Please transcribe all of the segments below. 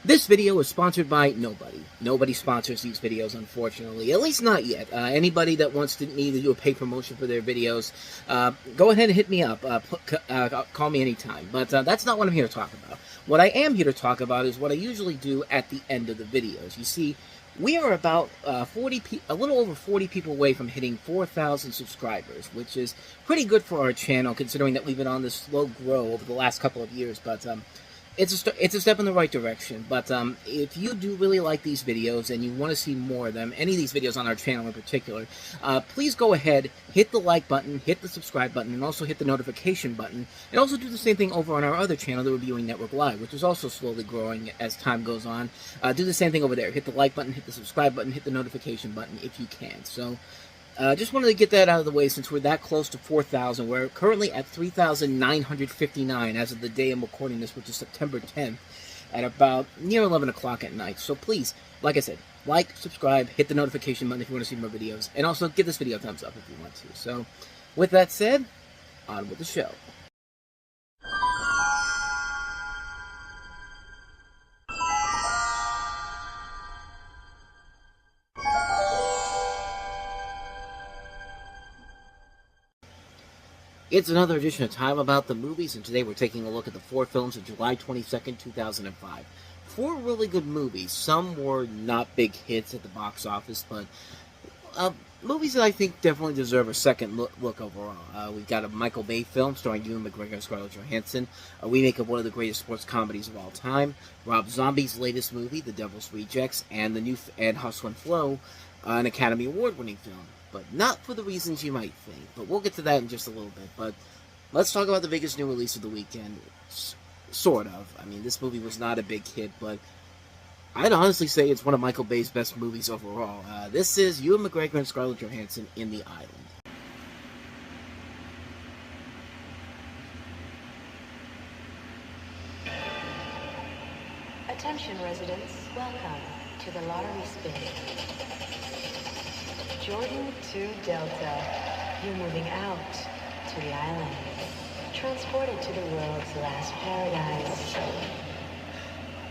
This video is sponsored by nobody. Nobody sponsors these videos, unfortunately. At least not yet. Anybody that wants me to do a paid promotion for their videos, go ahead and hit me up. Call me anytime. But that's not what I'm here to talk about. What I am here to talk about is what I usually do at the end of the videos. You see, we are about a little over 40 people away from hitting 4,000 subscribers, which is pretty good for our channel, considering that we've been on this slow grow over the last couple of years. But it's a step in the right direction. But if you do really like these videos and you want to see more of them, any of these videos on our channel in particular, please go ahead, hit the like button, hit the subscribe button, and also hit the notification button. And also do the same thing over on our other channel, the Reviewing Network Live, which is also slowly growing as time goes on. Do the same thing over there. Hit the like button, hit the subscribe button, hit the notification button if you can. So just wanted to get that out of the way since we're that close to 4,000. We're currently at 3,959 as of the day I'm recording this, which is September 10th, at about near 11 o'clock at night. So please, like I said, like, subscribe, hit the notification button if you want to see more videos, and also give this video a thumbs up if you want to. So, with that said, on with the show. It's another edition of Time About the Movies, and today we're taking a look at the 4 films of July 22nd, 2005. 4 really good movies. Some were not big hits at the box office, but movies that I think definitely deserve a second look overall. We've got a Michael Bay film starring Ewan McGregor and Scarlett Johansson, a remake of one of the greatest sports comedies of all time, Rob Zombie's latest movie, The Devil's Rejects, and Hustle and Flow, an Academy Award-winning film. But not for the reasons you might think. But we'll get to that in just a little bit. But let's talk about the biggest new release of the weekend. Sort of. I mean, this movie was not a big hit, but I'd honestly say it's one of Michael Bay's best movies overall. This is Ewan McGregor and Scarlett Johansson in The Island. Attention residents, welcome to the lottery spin. Jordan 2 Delta, you're moving out to the island. Transported to the world's last paradise.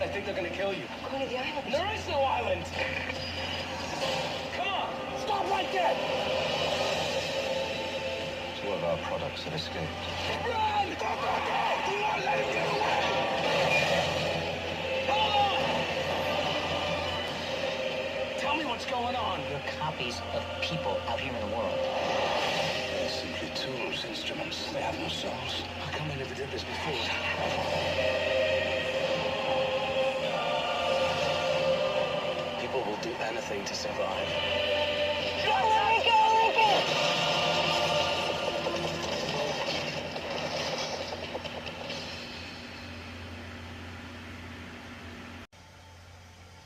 I think they're gonna kill you. Going to the island. There is no island! Come on! Stop right there! 2 of our products have escaped. Run! Go, go, go! Do not let him get away! Hold on! Tell me what's going on. They're copies of people out here in the world. They're simply tools, instruments. They have no souls. How come I never did this before? People will do anything to survive.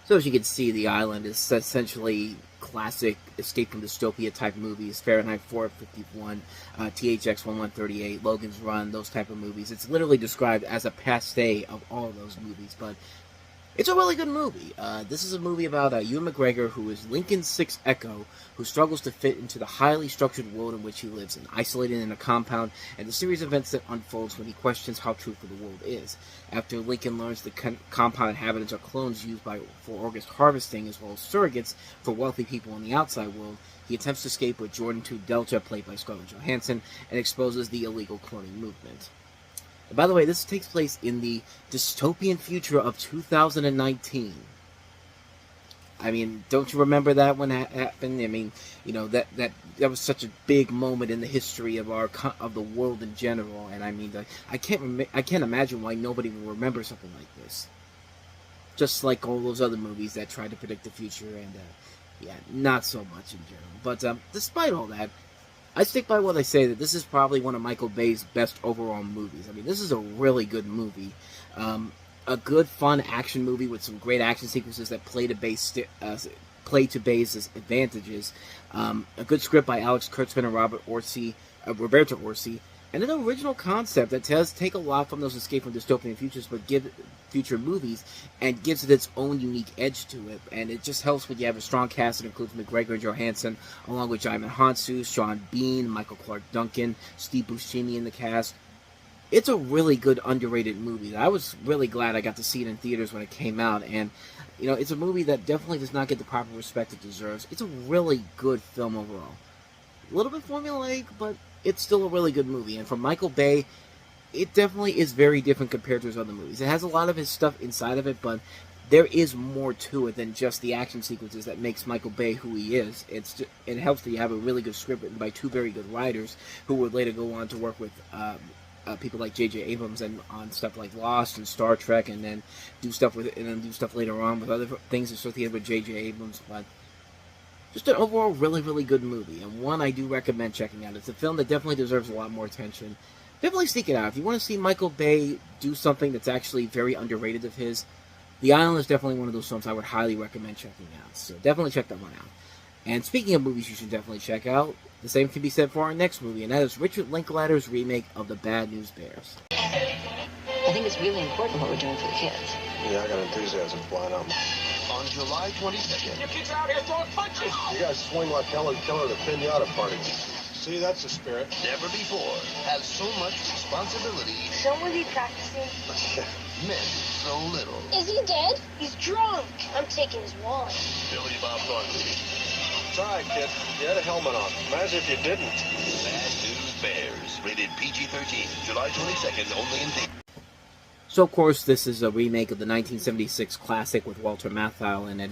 So as you can see, The Island is essentially classic escape from dystopia type movies. Fahrenheit 451, THX 1138, Logan's Run, those type of movies. It's literally described as a pastiche of all of those movies, but it's a really good movie. This is a movie about Ewan McGregor, who is Lincoln's sixth Echo, who struggles to fit into the highly structured world in which he lives in, isolated in a compound, and the series of events that unfolds when he questions how truthful the world is. After Lincoln learns the compound inhabitants are clones used for organic harvesting, as well as surrogates for wealthy people in the outside world, he attempts to escape with Jordan 2 Delta, played by Scarlett Johansson, and exposes the illegal cloning movement. And by the way, this takes place in the dystopian future of 2019. I mean, don't you remember that when that happened? I mean, you know, that was such a big moment in the history of the world in general. And I mean, I can't imagine why nobody will remember something like this. Just like all those other movies that tried to predict the future, and yeah, not so much in general. But despite all that, I stick by what I say, that this is probably one of Michael Bay's best overall movies. I mean, this is a really good movie. A good, fun action movie with some great action sequences that play to Bay's advantages. A good script by Alex Kurtzman and Roberto Orsi. And an original concept that does take a lot from those escape from dystopian futures, but give future movies, and gives it its own unique edge to it. And it just helps when you have a strong cast that includes McGregor and Johansson, along with Jaimin Hansu, Sean Bean, Michael Clark Duncan, Steve Buscemi in the cast. it's a really good underrated movie. I was really glad I got to see it in theaters when it came out, and it's a movie that definitely does not get the proper respect it deserves. It's a really good film overall. A little bit formulaic, but it's still a really good movie. And for Michael Bay, it definitely is very different compared to his other movies. It has a lot of his stuff inside of it, but there is more to it than just the action sequences that makes Michael Bay who he is. It helps that you have a really good script written by two very good writers who would later go on to work with people like J.J. Abrams and on stuff like Lost and Star Trek, and then do stuff later on with other things associated with J.J. Abrams. But just an overall really, really good movie, and one I do recommend checking out. It's a film that definitely deserves a lot more attention. Definitely seek it out. If you want to see Michael Bay do something that's actually very underrated of his, The Island is definitely one of those films I would highly recommend checking out. So definitely check that one out. And speaking of movies you should definitely check out, the same can be said for our next movie, and that is Richard Linklater's remake of The Bad News Bears. I think it's really important what we're doing for the kids. Yeah, I got enthusiasm flying out. On July 22nd. You kids are out here throwing punches! You guys swing like Helen Keller at a pinata party. See, that's the spirit. Never before has so much responsibility. Shouldn't we be practicing? Meant so little. Is he dead? He's drunk. I'm taking his wallet. Billy Bob Thornton. It's all right, kid. You had a helmet on. Imagine if you didn't. Bad News Bears. Rated PG-13. July 22nd, only in theaters. So, of course, this is a remake of the 1976 classic with Walter Matthau in it.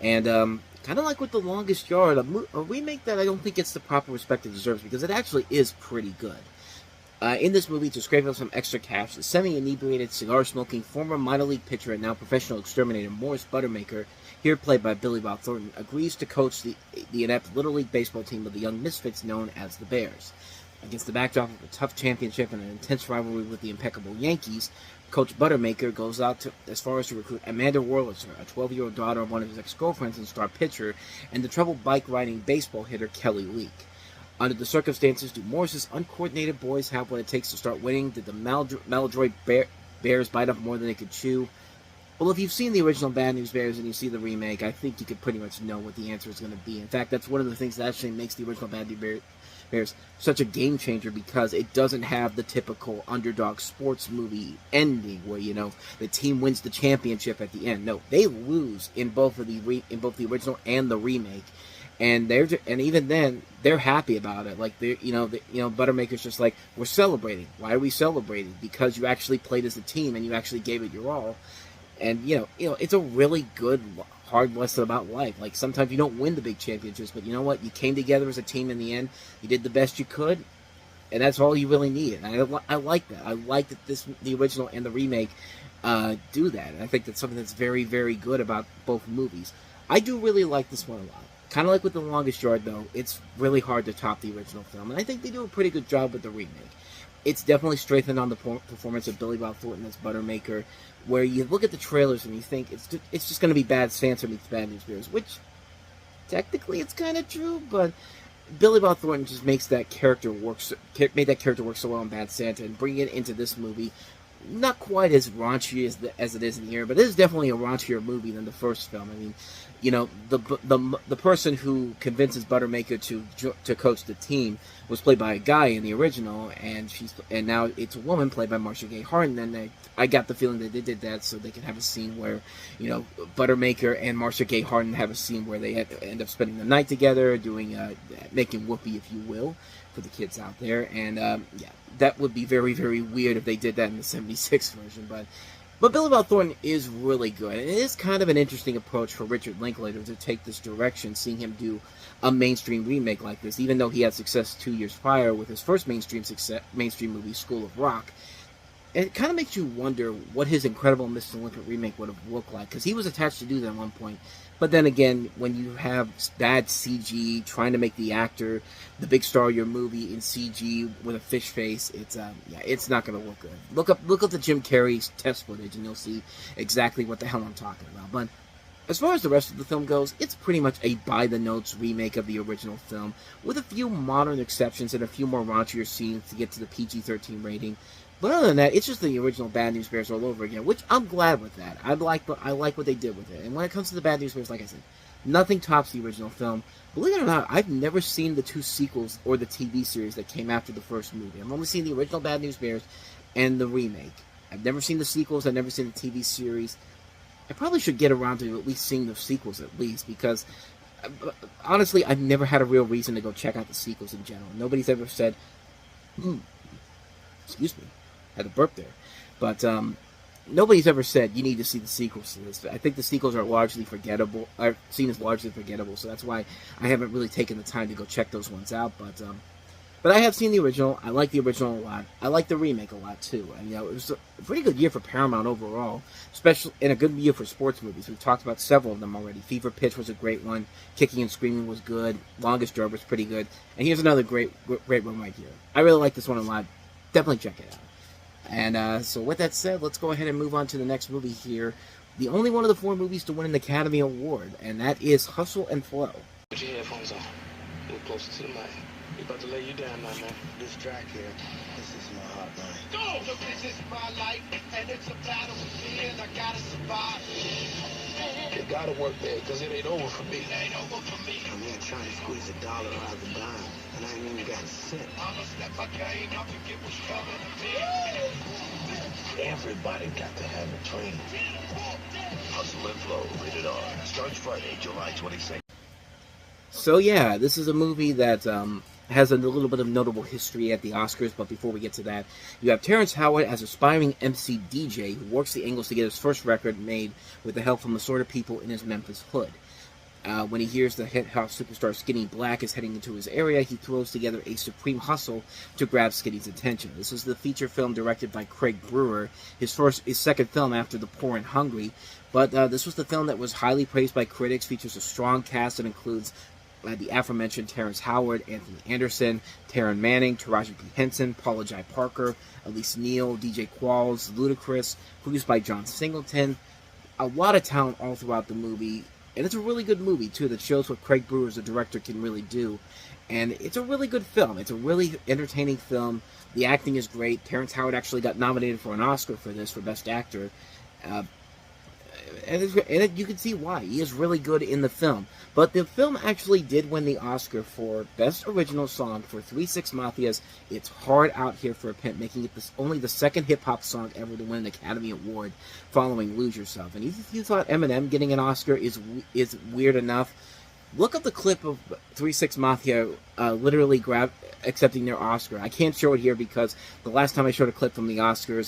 And, kind of like with The Longest Yard, a remake that I don't think gets the proper respect it deserves, because it actually is pretty good. In this movie, to scrape up some extra cash, the semi-inebriated, cigar-smoking, former minor league pitcher and now professional exterminator Morris Buttermaker, here played by Billy Bob Thornton, agrees to coach the inept Little League baseball team of the Young Misfits known as the Bears. Against the backdrop of a tough championship and an intense rivalry with the impeccable Yankees, Coach Buttermaker goes out as far as to recruit Amanda Wurlitzer, a 12-year-old daughter of one of his ex-girlfriends and star pitcher, and the troubled bike-riding baseball hitter Kelly Leak. Under the circumstances, do Morris's uncoordinated boys have what it takes to start winning? Did the maladroit Bears bite off more than they could chew? Well, if you've seen the original Bad News Bears and you see the remake, I think you could pretty much know what the answer is going to be. In fact, that's one of the things that actually makes the original Bad News Bears such a game changer, because it doesn't have the typical underdog sports movie ending where the team wins the championship at the end. No, they lose in both the original and the remake, and even then they're happy about it. Like Buttermaker's just like, we're celebrating. Why are we celebrating? Because you actually played as a team and you actually gave it your all. And it's a really good hard lesson about life. Like, sometimes you don't win the big championships, but you know what? You came together as a team in the end. You did the best you could, and that's all you really needed. And I like that. I like that the original and the remake do that. And I think that's something that's very, very good about both movies. I do really like this one a lot. Kind of like with The Longest Yard, though, it's really hard to top the original film, and I think they do a pretty good job with the remake. It's definitely strengthened on the performance of Billy Bob Thornton as Buttermaker, where you look at the trailers and you think it's just going to be Bad Santa meets Bad News Bears, which technically it's kind of true, but Billy Bob Thornton just made that character work so well in Bad Santa, and bringing it into this movie, not quite as raunchy as it is in here, but it is definitely a raunchier movie than the first film. I mean, the person who convinces Buttermaker to coach the team was played by a guy in the original, and now it's a woman played by Marcia Gay Harden. And I got the feeling that they did that so they could have a scene where Buttermaker and Marcia Gay Harden have a scene where they end up spending the night together, doing making whoopee, if you will, for the kids out there. And that would be very, very weird if they did that in the '76 version, But Billy Bob Thornton is really good, and it is kind of an interesting approach for Richard Linklater to take this direction, seeing him do a mainstream remake like this, even though he had success 2 years prior with his first mainstream movie, School of Rock. And it kind of makes you wonder what his incredible Mr. Olympia remake would have looked like, because he was attached to do that at one point. But then again, when you have bad CG, trying to make the actor the big star of your movie in CG with a fish face, it's not going to look good. Look up the Jim Carrey's test footage, and you'll see exactly what the hell I'm talking about. But as far as the rest of the film goes, it's pretty much a by-the-notes remake of the original film, with a few modern exceptions and a few more raunchier scenes to get to the PG-13 rating. But other than that, it's just the original Bad News Bears all over again, which I'm glad with that. I like what they did with it. And when it comes to the Bad News Bears, like I said, nothing tops the original film. Believe it or not, I've never seen the two sequels or the TV series that came after the first movie. I've only seen the original Bad News Bears and the remake. I've never seen the sequels. I've never seen the TV series. I probably should get around to at least seeing the sequels at least, because honestly, I've never had a real reason to go check out the sequels in general. Nobody's ever said, excuse me, had a burp there, but nobody's ever said you need to see the sequels to this. I think the sequels are largely forgettable, are seen as largely forgettable, so that's why I haven't really taken the time to go check those ones out, but I have seen the original. I like the original a lot. I like the remake a lot too. And, it was a pretty good year for Paramount overall, especially in a good year for sports movies. We've talked about several of them already. Fever Pitch was a great one. Kicking and Screaming was good. Longest Yard was pretty good. And here's another great one right here. I really like this one a lot. Definitely check it out. And so with that said, let's go ahead and move on to the next movie here. The only one of the 4 movies to win an Academy Award, and that is Hustle and Flow. Put your headphones on. A little closer to the mic. We about to lay you down now, man. This track here, this is my hotline. Go! Look, this is my life, and it's a battle with me, and I gotta survive. It gotta work, man, because it ain't over for me. It ain't over for me. I'm here trying to squeeze $1 out of the dime, and I ain't even got a cent. I'ma step my game up and get what's coming to me. Everybody got to have a dream. Hustle and Flow, rated R. Starts Friday, July 26th. So yeah, this is a movie that has a little bit of notable history at the Oscars, but before we get to that, you have Terrence Howard as aspiring MC DJ who works the angles to get his first record made with the help from assorted people in his Memphis hood. When he hears the hip-hop superstar Skinny Black is heading into his area, he throws together a supreme hustle to grab Skinny's attention. This is the feature film directed by Craig Brewer, his second film after The Poor and Hungry, but this was the film that was highly praised by critics, features a strong cast that includes the aforementioned Terrence Howard, Anthony Anderson, Taryn Manning, Taraji P. Henson, Paula Jai Parker, Elise Neal, DJ Qualls, Ludacris, produced by John Singleton. A lot of talent all throughout the movie, and it's a really good movie, too, that shows what Craig Brewer as a director can really do. And it's a really good film. It's a really entertaining film. The acting is great. Terrence Howard actually got nominated for an Oscar for this, for Best Actor. And you can see why. He is really good in the film. But the film actually did win the Oscar for Best Original Song for 3 6 Mafia's It's Hard Out Here for a Pimp, making it only the second hip-hop song ever to win an Academy Award following Lose Yourself. And if you thought Eminem getting an Oscar is weird enough, look up the clip of 3 6 Mafia literally accepting their Oscar. I can't show it here because the last time I showed a clip from the Oscars,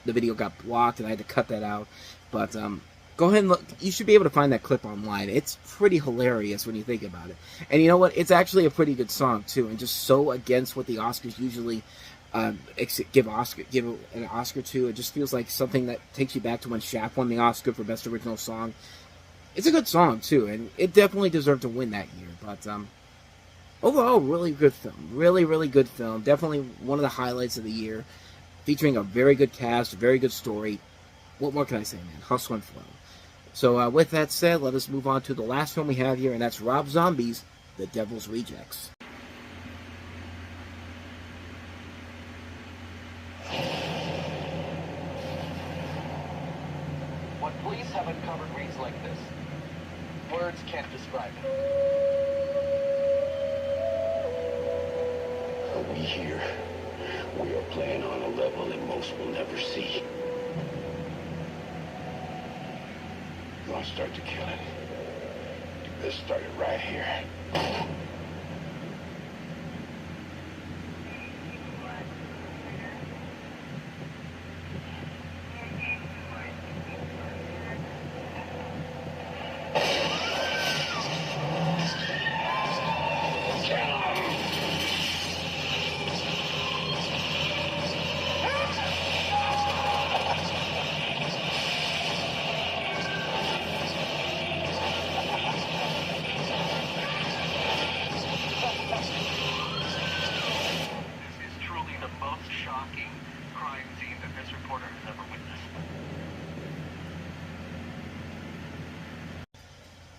the video got blocked and I had to cut that out. But go ahead and look. You should be able to find that clip online. It's pretty hilarious when you think about it. And you know what? It's actually a pretty good song, too, and just so against what the Oscars usually give an Oscar to. It just feels like something that takes you back to when Shaq won the Oscar for Best Original Song. It's a good song, too, and it definitely deserved to win that year. But overall, really good film. Really, really good film. Definitely one of the highlights of the year, featuring a very good cast, very good story. What more can I say, man? Hustle and Flow. So with that said, let us move on to the last film we have here, and that's Rob Zombie's The Devil's Rejects. What police have uncovered reads like this. Words can't describe it. We here. We are playing on a level that most will never see. You want to start the killing? Let's start it right here.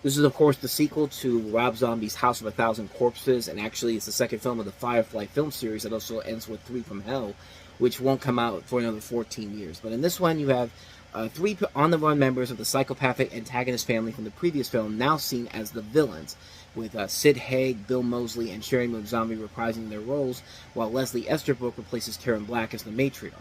This is, of course, the sequel to Rob Zombie's House of a Thousand Corpses, and actually it's the second film of the Firefly film series that also ends with 3 from Hell, which won't come out for another 14 years. But in this one, you have 3 on-the-run members of the psychopathic antagonist family from the previous film now seen as the villains, with Sid Haig, Bill Moseley, and Sherry Moon Zombie reprising their roles, while Leslie Esterbrook replaces Karen Black as the matriarch.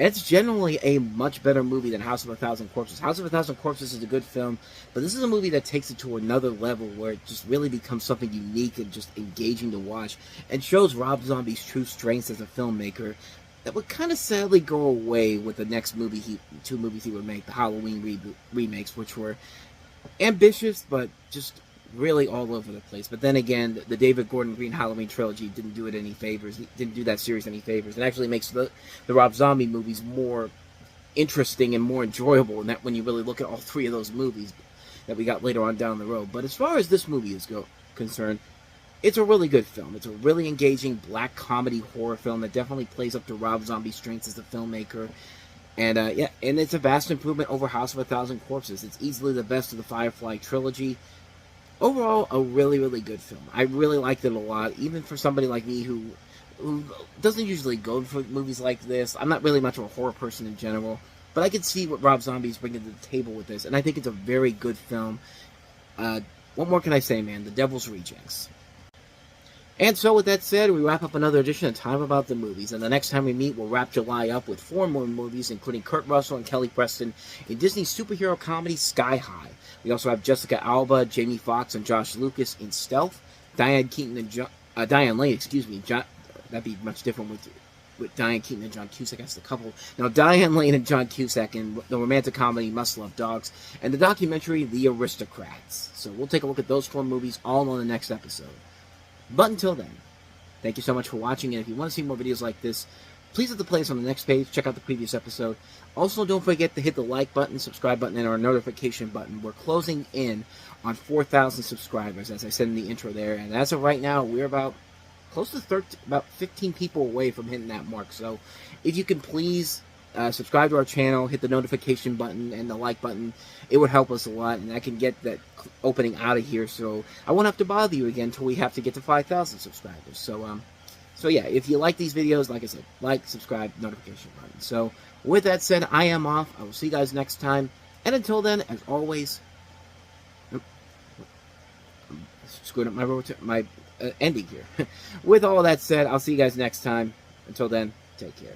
And it's generally a much better movie than House of a Thousand Corpses. House of a Thousand Corpses is a good film, but this is a movie that takes it to another level where it just really becomes something unique and just engaging to watch, and shows Rob Zombie's true strengths as a filmmaker that would kind of sadly go away with the next two movies he would make, the Halloween remakes, which were ambitious, but just really all over the place. But then again, the David Gordon Green Halloween trilogy didn't do it any favors. He didn't do that series any favors. It actually makes the Rob Zombie movies more interesting and more enjoyable, and that when you really look at all three of those movies that we got later on down the road. But as far as this movie is concerned, it's a really good film. It's a really engaging black comedy horror film that definitely plays up to Rob Zombie's strengths as a filmmaker. And yeah, and it's a vast improvement over House of a Thousand Corpses. It's easily the best of the Firefly trilogy. Overall, a really, really good film. I really liked it a lot, even for somebody like me who doesn't usually go for movies like this. I'm not really much of a horror person in general, but I can see what Rob Zombie's bringing to the table with this, and I think it's a very good film. What more can I say, man? The Devil's Rejects. And so, with that said, we wrap up another edition of Time About the Movies. And the next time we meet, we'll wrap July up with 4 more movies, including Kurt Russell and Kelly Preston in Disney's superhero comedy Sky High. We also have Jessica Alba, Jamie Foxx, and Josh Lucas in Stealth. Diane Lane, that'd be much different with Diane Keaton and John Cusack as the couple. Now, Diane Lane and John Cusack in the romantic comedy Must Love Dogs, and the documentary The Aristocrats. So we'll take a look at those 4 movies all on the next episode. But until then, thank you so much for watching, and if you want to see more videos like this, please hit the playlist on the next page, check out the previous episode. Also, don't forget to hit the like button, subscribe button, and our notification button. We're closing in on 4,000 subscribers, as I said in the intro there, and as of right now, we're about close to about 15 people away from hitting that mark. So, if you can please subscribe to our channel, hit the notification button and the like button, it would help us a lot, and I can get that opening out of here, so I won't have to bother you again until we have to get to 5,000 subscribers. So yeah, if you like these videos, like I said, like, subscribe, notification button. So with that said, I am off. I will see you guys next time, and until then, as always, screwed up my ending here. With all that said, I'll see you guys next time. Until then, take care.